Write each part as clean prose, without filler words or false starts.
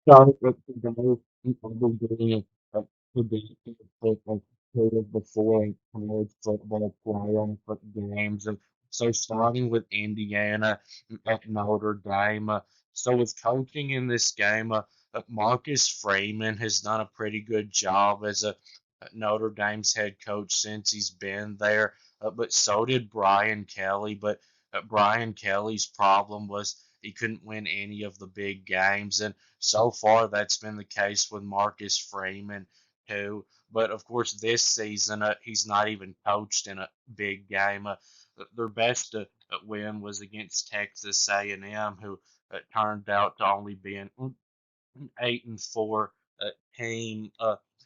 So the most people doing uh, predicting like period before college football playoff games. And so starting with Indiana at Notre Dame. So with coaching in this game, Marcus Freeman has done a pretty good job as a Notre Dame's head coach since he's been there. But so did Brian Kelly. But Brian Kelly's problem was he couldn't win any of the big games. And so far, that's been the case with Marcus Freeman, too. But of course, this season, he's not even coached in a big game. Their best win was against Texas A&M, who turned out to only be an 8-4 team.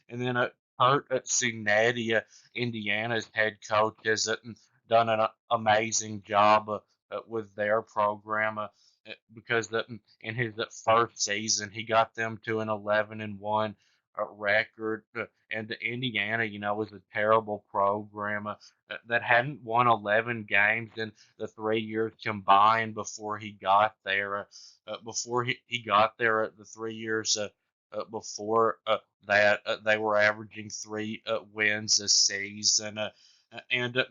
And then Kurt Cignetti, Indiana's head coach, has done an amazing job with their program because in his first season he got them to an 11-1 record. And Indiana, was a terrible program that hadn't won 11 games in the 3 years combined before he got there. Before he got there, the 3 years before that, they were averaging three wins a season. And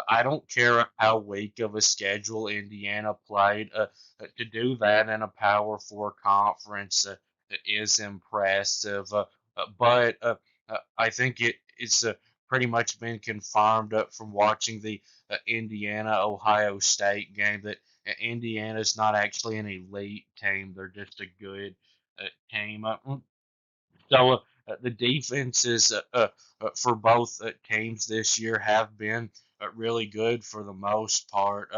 I don't care how weak of a schedule Indiana played. To do that in a Power Four conference is impressive. But I think it's pretty much been confirmed from watching the Indiana Ohio State game that Indiana's not actually an elite team; they're just a good team. So the defenses for both teams this year have been really good for the most part.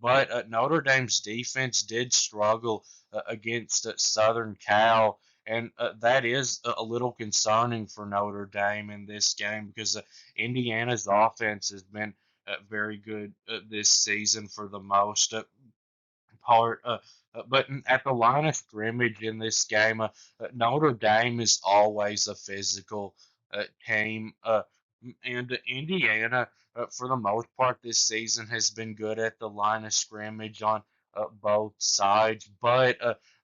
But Notre Dame's defense did struggle against Southern Cal, and that is a little concerning for Notre Dame in this game because Indiana's offense has been very good this season for the most part. But at the line of scrimmage in this game, Notre Dame is always a physical team, and Indiana, for the most part this season, has been good at the line of scrimmage on both sides. But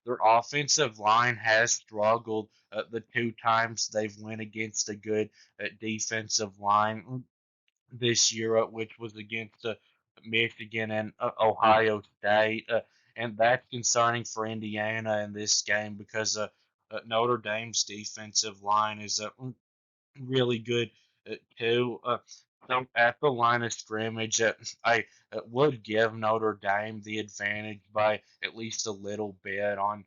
their offensive line has struggled the two times they've went against a good defensive line this year, which was against Michigan and Ohio State. And that's concerning for Indiana in this game because Notre Dame's defensive line is really good too. So at the line of scrimmage, I would give Notre Dame the advantage by at least a little bit on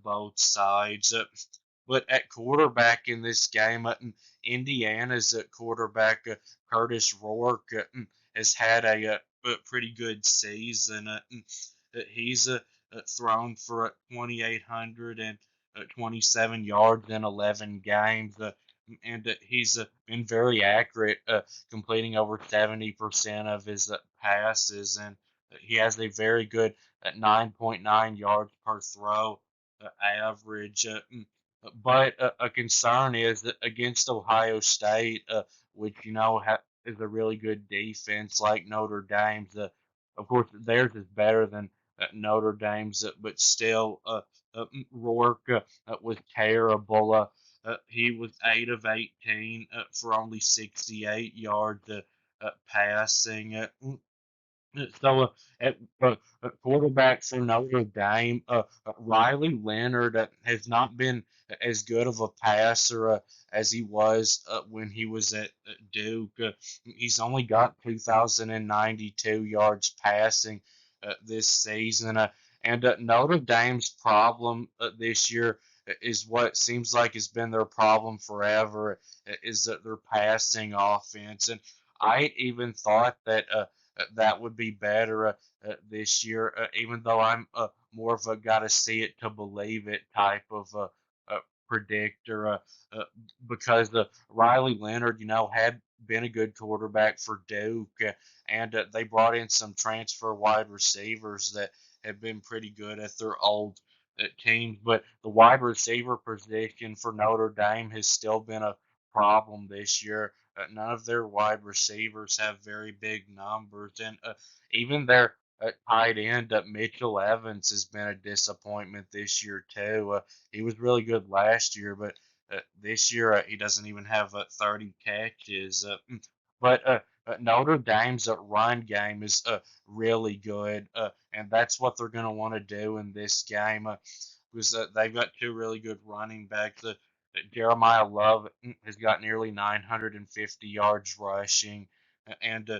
both sides. But at quarterback in this game, Indiana's quarterback Curtis Rourke has had a pretty good season. He's thrown for 2,827 yards in 11 games. And he's been very accurate, completing over 70% of his passes, and he has a very good 9.9 yards per throw average. But a concern is that against Ohio State, which is a really good defense like Notre Dame's. Of course, theirs is better than Notre Dame's, but still, Rourke was terrible. He was 8 of 18 for only 68 yards passing. So at quarterback for Notre Dame, Riley Leonard has not been as good of a passer as he was when he was at Duke. He's only got 2,092 yards passing this season. And Notre Dame's problem this year is what seems like has been their problem forever, is that their passing offense. And I even thought that that would be better this year, even though I'm more of a gotta see it to believe it type of predictor, uh, because Riley Leonard, had been a good quarterback for Duke, and they brought in some transfer wide receivers that have been pretty good at their old teams. But the wide receiver position for Notre Dame has still been a problem this year. None of their wide receivers have very big numbers, and even their tight end Mitchell Evans has been a disappointment this year too. He was really good last year, but this year he doesn't even have 30 catches. But Notre Dame's run game is really good, and that's what they're going to want to do in this game. Because they've got two really good running backs. Jeremiah Love has got nearly 950 yards rushing, and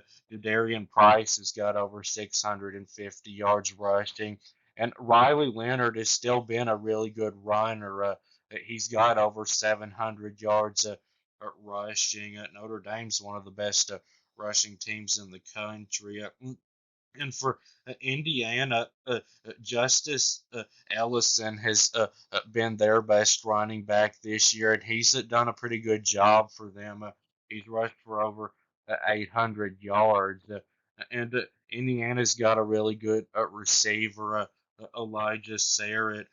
Darian Price has got over 650 yards rushing. And Riley Leonard has still been a really good runner. He's got over 700 yards rushing. Notre Dame's one of the best rushing teams in the country. And for Indiana, Justice Ellison has been their best running back this year, and he's done a pretty good job for them. He's rushed for over 800 yards. And Indiana's got a really good receiver, Elijah Sarrett.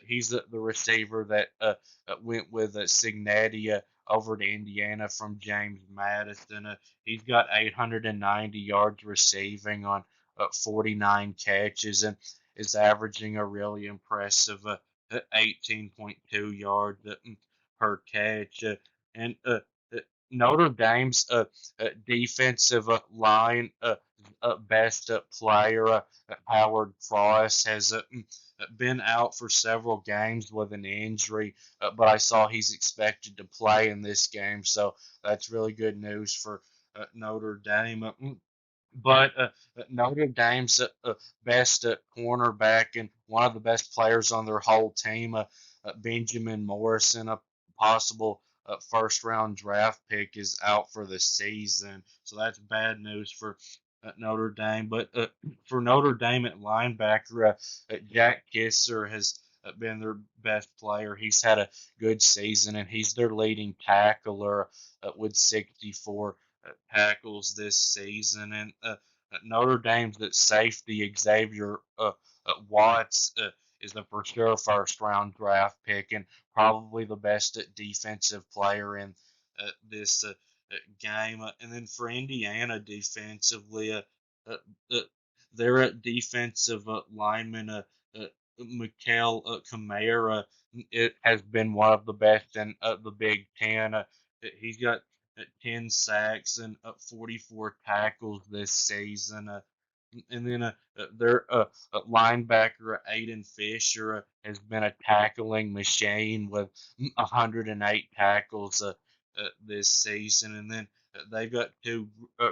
He's the receiver that went with Signetti over to Indiana from James Madison. He's got 890 yards receiving on 49 catches and is averaging a really impressive 18.2 yards per catch. And uh, Notre Dame's defensive line best player, Howard Frost, has been out for several games with an injury, but I saw he's expected to play in this game, so that's really good news for Notre Dame. But Notre Dame's best cornerback and one of the best players on their whole team, Benjamin Morrison, a possible first round draft pick, is out for the season. So that's bad news for Notre Dame. But for Notre Dame at linebacker, Jack Kisser has been their best player. He's had a good season, and he's their leading tackler with 64 tackles this season. And Notre Dame's at safety, Xavier Watts is a for sure first round draft pick and probably the best defensive player in this game. And then for Indiana defensively, uh, uh, their defensive lineman, Mikael Kamara, it has been one of the best in the Big Ten. He's got 10 sacks and 44 tackles this season. And then their linebacker Aiden Fisher has been a tackling machine with 108 tackles this season. And then they've got two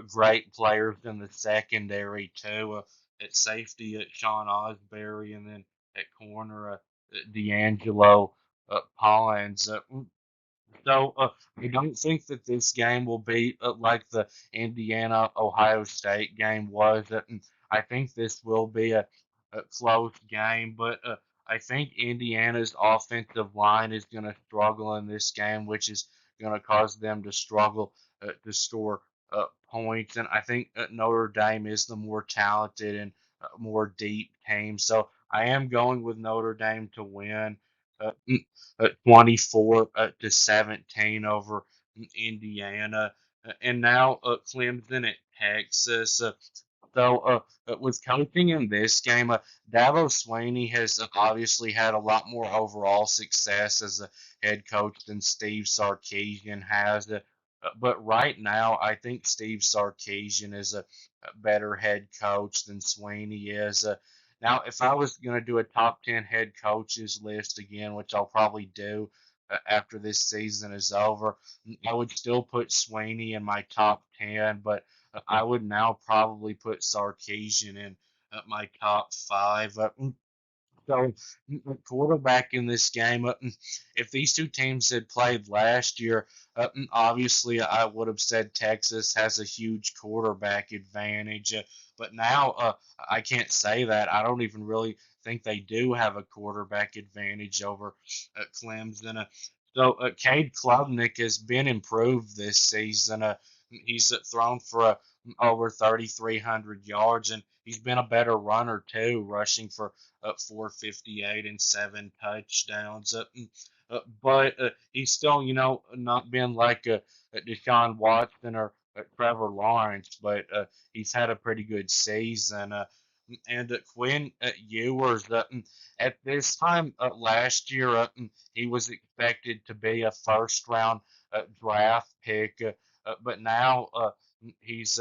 great players in the secondary too. At safety, Sean Osbury, and then at corner, D'Angelo Pollins. I don't think that this game will be like the Indiana Ohio State game was. I think this will be a close game, but I think Indiana's offensive line is going to struggle in this game, which is going to cause them to struggle to score points. And I think Notre Dame is the more talented and more deep team. So I am going with Notre Dame to win. 24 to 17 over Indiana, and now Clemson at Texas. With coaching in this game, Dabo Swinney has obviously had a lot more overall success as a head coach than Steve Sarkisian has. But right now, I think Steve Sarkisian is a better head coach than Swinney is. Now, if I was going to do a top 10 head coaches list again, which I'll probably do after this season is over, I would still put Swinney in my top 10, but I would now probably put Sarkisian in my top five. So, quarterback in this game, if these two teams had played last year, obviously I would have said Texas has a huge quarterback advantage. But now I can't say that. I don't even really think they do have a quarterback advantage over Clemson. Cade Klubnik has been improved this season. He's thrown for over 3,300 yards, and he's been a better runner too, rushing for 458 and 7 touchdowns. But he's still, not been like a Deshaun Watson or Trevor Lawrence, but he's had a pretty good season. and Quinn Ewers. At this time last year, he was expected to be a first round draft pick, but now he's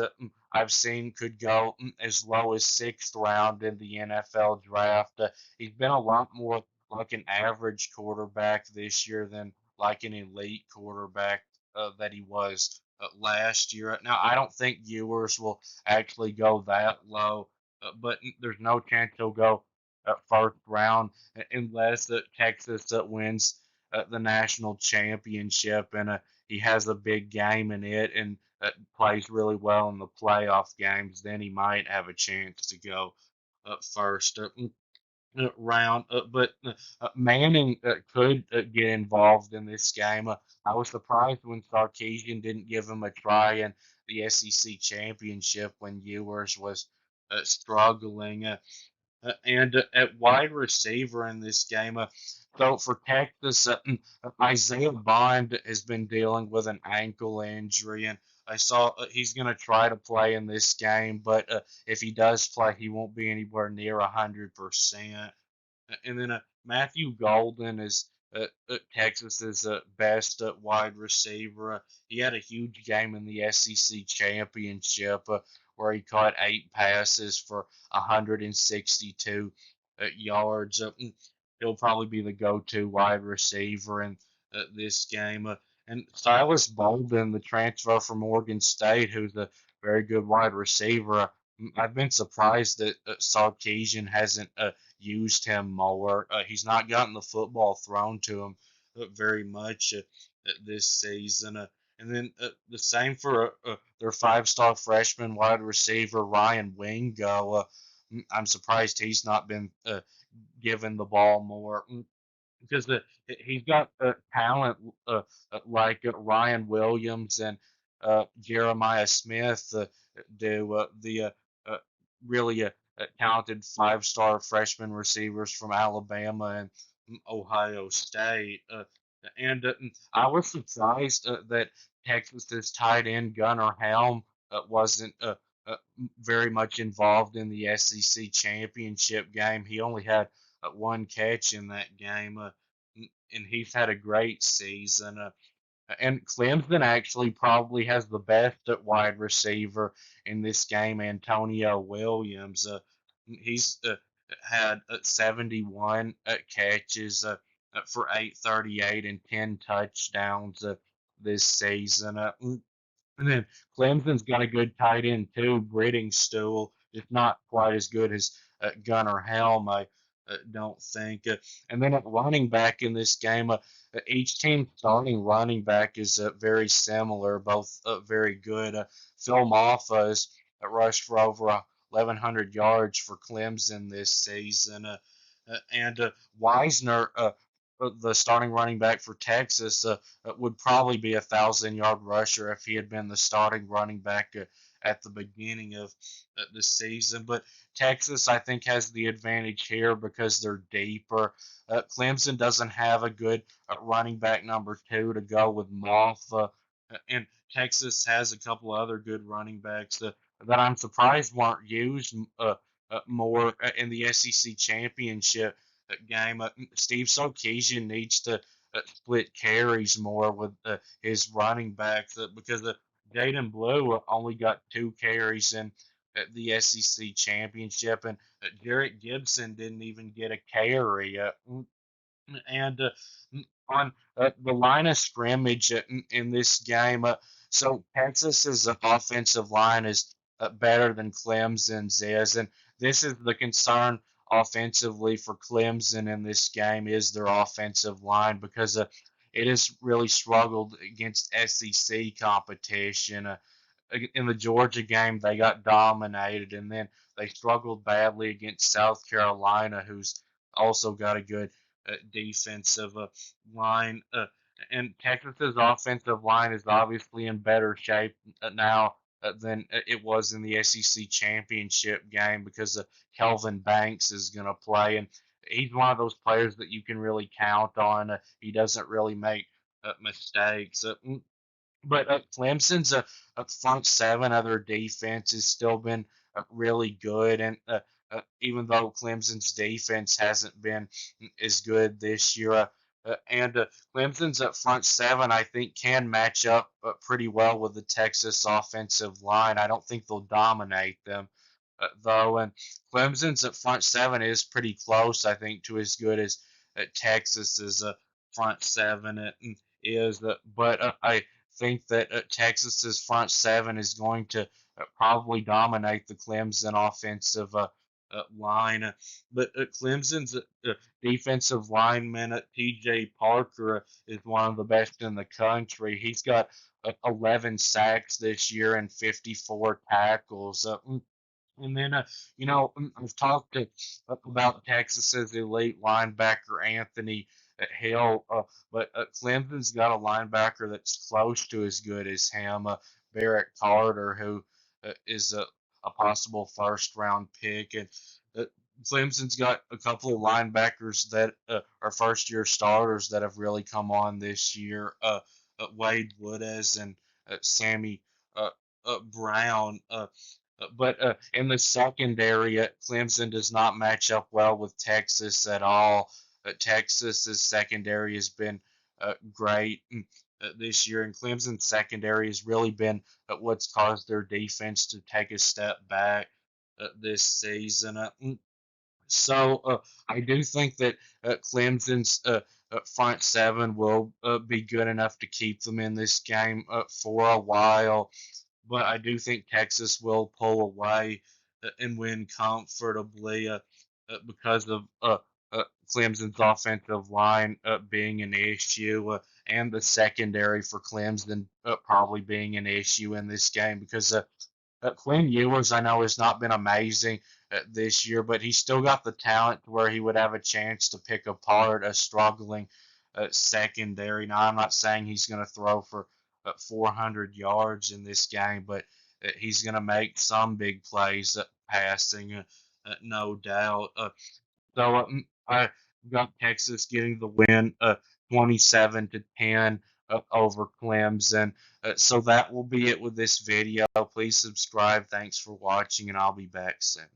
I've seen could go as low as sixth round in the NFL draft. He's been a lot more like an average quarterback this year than like an elite quarterback that he was last year. Now, I don't think Ewers will actually go that low, but there's no chance he'll go first round unless Texas wins the national championship and he has a big game in it and plays really well in the playoff games. Then he might have a chance to go first. Round, but Manning could get involved in this game. I was surprised when Sarkisian didn't give him a try in the SEC championship when Ewers was struggling. And at wide receiver in this game, so for Texas, Isaiah Bond has been dealing with an ankle injury, and I saw he's going to try to play in this game, but if he does play, he won't be anywhere near 100%. And then Matthew Golden is Texas's best best wide receiver. He had a huge game in the SEC championship where he caught 8 passes for 162 yards. He'll probably be the go-to wide receiver in this game. And Silas Bolden, the transfer from Oregon State, who's a very good wide receiver. I've been surprised that Sarkisian hasn't used him more. He's not gotten the football thrown to him very much this season. And then the same for their five-star freshman wide receiver Ryan Wingo. I'm surprised he's not been given the ball more because he's got talent like Ryan Williams and Jeremiah Smith do the uh, really talented five-star freshman receivers from Alabama and Ohio State. And I was surprised that Texas's tight end Gunnar Helm wasn't very much involved in the SEC championship game. He only had one catch in that game, and he's had a great season. And Clemson actually probably has the best at wide receiver in this game, Antonio Williams. He's had 71 catches for 838 and 10 touchdowns this season. And then Clemson's got a good tight end too, Breeding Stool. Just not quite as good as Gunnar Helm, I don't think. And then at running back in this game, each team starting running back is very similar, both very good. Phil Maffa has rushed for over 1,100 yards for Clemson this season. And Weisner, the starting running back for Texas, would probably be 1,000 yard rusher if he had been the starting running back at the beginning of the season. But Texas, I think, has the advantage here because they're deeper. Clemson doesn't have a good running back number two to go with Moff, and Texas has a couple other good running backs that I'm surprised weren't used more in the SEC championship game. Steve Sarkisian needs to split carries more with his running backs because Jaden Blue only got 2 carries in the SEC championship, and Jarrett Gibson didn't even get a carry. And on the line of scrimmage in this game, so Texas's offensive line is better than Clemson's is, and this is the concern offensively for Clemson in this game is their offensive line because it has really struggled against SEC competition. In the Georgia game, they got dominated, and then they struggled badly against South Carolina, who's also got a good defensive line. And Texas's offensive line is obviously in better shape now than it was in the SEC championship game because Kelvin Banks is going to play, and he's one of those players that you can really count on. He doesn't really make mistakes. But Clemson's a front seven of their defense has still been really good, and even though Clemson's defense hasn't been as good this year. And Clemson's at front seven, I think, can match up pretty well with the Texas offensive line. I don't think they'll dominate them, though. And Clemson's at front seven is pretty close, I think, to as good as Texas's front seven is. But I think that Texas's front seven is going to probably dominate the Clemson offensive line. But Clemson's defensive lineman, T.J. Parker, is one of the best in the country. He's got 11 sacks this year and 54 tackles. And then, I've talked about Texas's elite linebacker, Anthony Hill, but Clemson's got a linebacker that's close to as good as him, Barrett Carter, who is a possible first round pick. And uh, Clemson's got a couple of linebackers that are first year starters that have really come on this year, Wade Woodez and Sammy Brown. But in the secondary, Clemson does not match up well with Texas at all. Texas's secondary has been great this year, and Clemson's secondary has really been what's caused their defense to take a step back this season. I do think that Clemson's front seven will be good enough to keep them in this game for a while, but I do think Texas will pull away and win comfortably because of Clemson's offensive line being an issue and the secondary for Clemson probably being an issue in this game because Quinn Ewers, I know, has not been amazing this year, but he's still got the talent to where he would have a chance to pick apart a struggling secondary. Now, I'm not saying he's going to throw for 400 yards in this game, but he's going to make some big plays passing, no doubt. I got Texas getting the win, 27 to 10 over Clemson. So that will be it with this video. Please subscribe. Thanks for watching, and I'll be back soon.